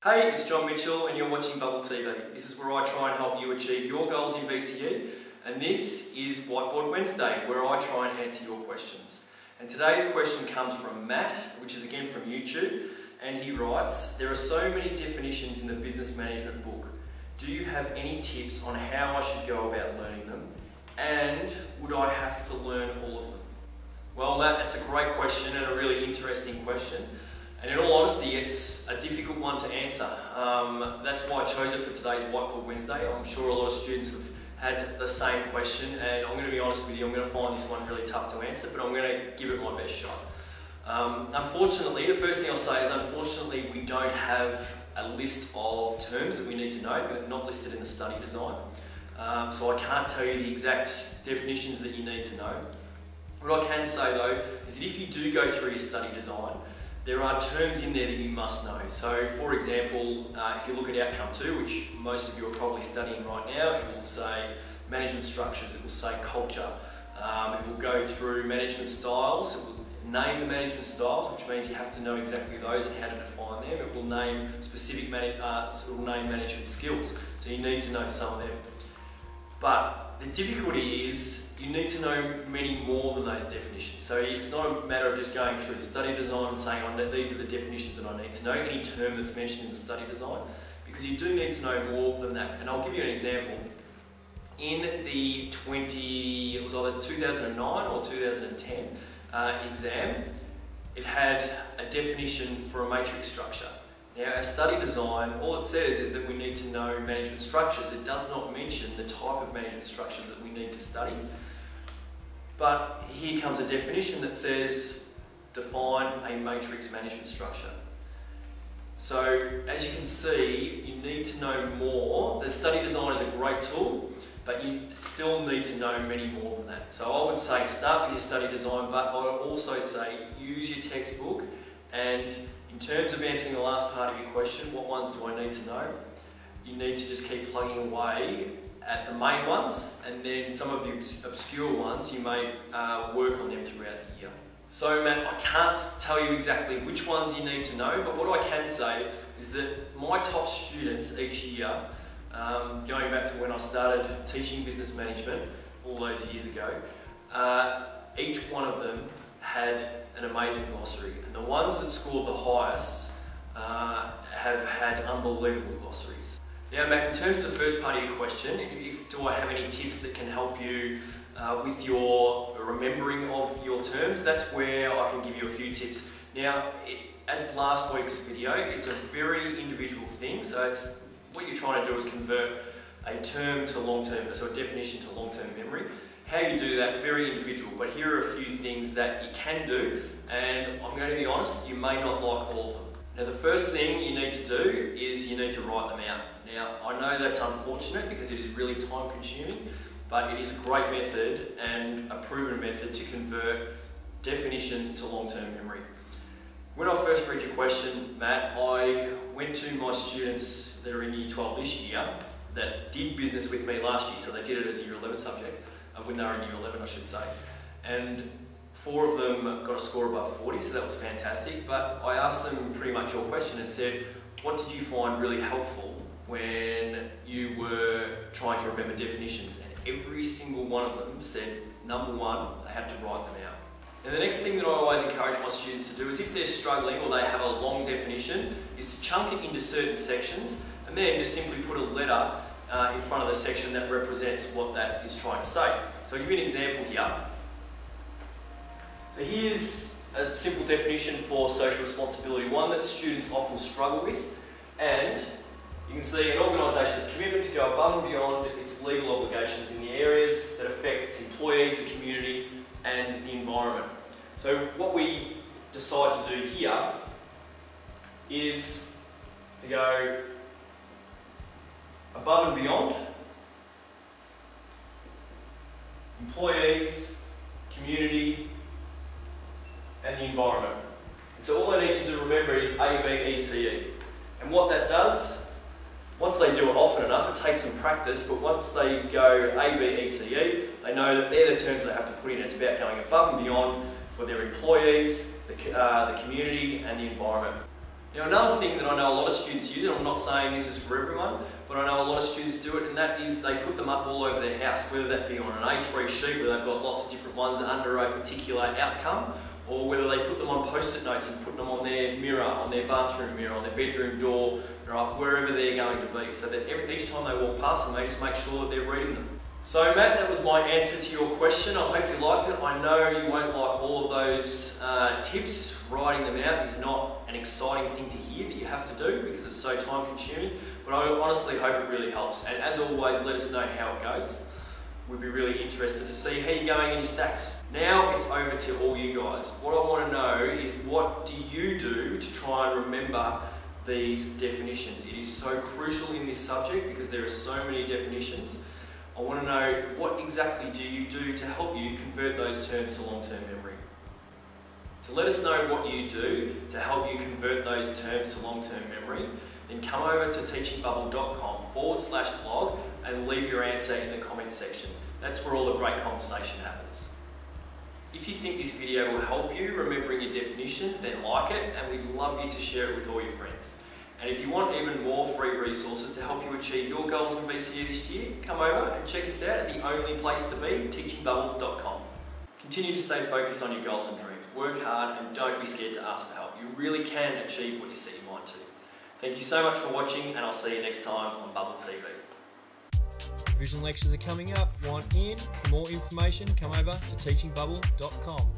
Hey, it's John Mitchell and you're watching Bubble TV. This is where I try and help you achieve your goals in VCE, and this is Whiteboard Wednesday, where I try and answer your questions. And today's question comes from Matt, which is again from YouTube, and he writes, there are so many definitions in the business management book. Do you have any tips on how I should go about learning them? And would I have to learn all of them? Well, Matt, that's a great question and a really interesting question. And in all honesty, it's a difficult one to answer. That's why I chose it for today's Whiteboard Wednesday. I'm sure a lot of students have had the same question, and I'm going to be honest with you, I'm going to find this one really tough to answer, but I'm going to give it my best shot. Unfortunately, the first thing I'll say is unfortunately we don't have a list of terms that we need to know. They're not listed in the study design. So I can't tell you the exact definitions that you need to know. What I can say though is that if you do go through your study design, there are terms in there that you must know. So for example, if you look at outcome 2, which most of you are probably studying right now, it will say management structures, it will say culture, it will go through management styles, it will name the management styles, which means you have to know exactly those and how to define them. It will name specific management skills, so you need to know some of them. But the difficulty is you need to know many more than those definitions. So it's not a matter of just going through the study design and saying, oh, these are the definitions that I need to know, any term that's mentioned in the study design, because you do need to know more than that. And I'll give you an example. In the it was either 2009 or 2010 exam, it had a definition for a matrix structure. Now, our study design, all it says is that we need to know management structures. It does not mention the type of management structures that we need to study. But here comes a definition that says, define a matrix management structure. So, as you can see, you need to know more. The study design is a great tool, but you still need to know many more than that. So I would say start with your study design, but I would also say use your textbook, and in terms of answering the last part of your question, what ones do I need to know? You need to just keep plugging away at the main ones, and then some of the obscure ones, you may work on them throughout the year. So Matt, I can't tell you exactly which ones you need to know, but what I can say is that my top students each year, going back to when I started teaching business management all those years ago, each one of them had an amazing glossary, and the ones that scored the highest have had unbelievable glossaries. Now Matt, in terms of the first part of your question, do I have any tips that can help you with your remembering of your terms? That's where I can give you a few tips. Now, as last week's video, it's a very individual thing, so what you're trying to do is convert a term to long-term, so a definition to long-term memory. How you do that, very individual, but here are a few things that you can do, and I'm going to be honest, you may not like all of them. Now the first thing you need to do is you need to write them out. Now I know that's unfortunate because it is really time consuming, but it is a great method and a proven method to convert definitions to long-term memory. When I first read your question, Matt, I went to my students that are in Year 12 this year that did business with me last year, so they did it as a Year 11 subject. When they were in Year 11, I should say. And 4 of them got a score above 40, so that was fantastic. But I asked them pretty much your question and said, what did you find really helpful when you were trying to remember definitions? And every single one of them said, number one, they had to write them out. And the next thing that I always encourage my students to do is if they're struggling or they have a long definition, is to chunk it into certain sections and then just simply put a letter in front of the section that represents what that is trying to say. So I'll give you an example here. So here's a simple definition for social responsibility, one that students often struggle with, and you can see an organisation's commitment to go above and beyond its legal obligations in the areas that affect its employees, the community and the environment. So what we decide to do here is to go above and beyond employees, community, and the environment. And so all they need to do, remember, is A, B, E, C, E. And what that does, once they do it often enough, it takes some practice, but once they go A, B, E, C, E, they know that they're the terms they have to put in. It's about going above and beyond for their employees, the community and the environment. Now another thing that I know a lot of students use, and I'm not saying this is for everyone, but I know a lot of students do it, and that is they put them up all over their house, whether that be on an A3 sheet where they've got lots of different ones under a particular outcome, or whether they put them on post-it notes and put them on their mirror, on their bathroom mirror, on their bedroom door, right, wherever they're going to be, so that each time they walk past them, they just make sure that they're reading them. So Matt, that was my answer to your question. I hope you liked it. I know you won't like all of those tips. Writing them out is not an exciting thing to hear that you have to do because it's so time consuming, but I honestly hope it really helps. And as always, let us know how it goes. We'd be really interested to see how you're going in your SACs. Now it's over to all you guys. What I want to know is, what do you do to try and remember these definitions? It is so crucial in this subject because there are so many definitions. I want to know, what exactly do you do to help you convert those terms to long-term memory? To let us know what you do to help you convert those terms to long-term memory, then come over to teachingbubble.com/blog and leave your answer in the comment section. That's where all the great conversation happens. If you think this video will help you remembering your definitions, then like it, and we'd love you to share it with all your friends. And if you want even more free resources to help you achieve your goals in VCE this year, come over and check us out at the only place to be, teachingbubble.com. Continue to stay focused on your goals and dreams. Work hard and don't be scared to ask for help. You really can achieve what you set your mind to. Thank you so much for watching, and I'll see you next time on Bubble TV. Revision lectures are coming up. Want in? For more information, come over to teachingbubble.com.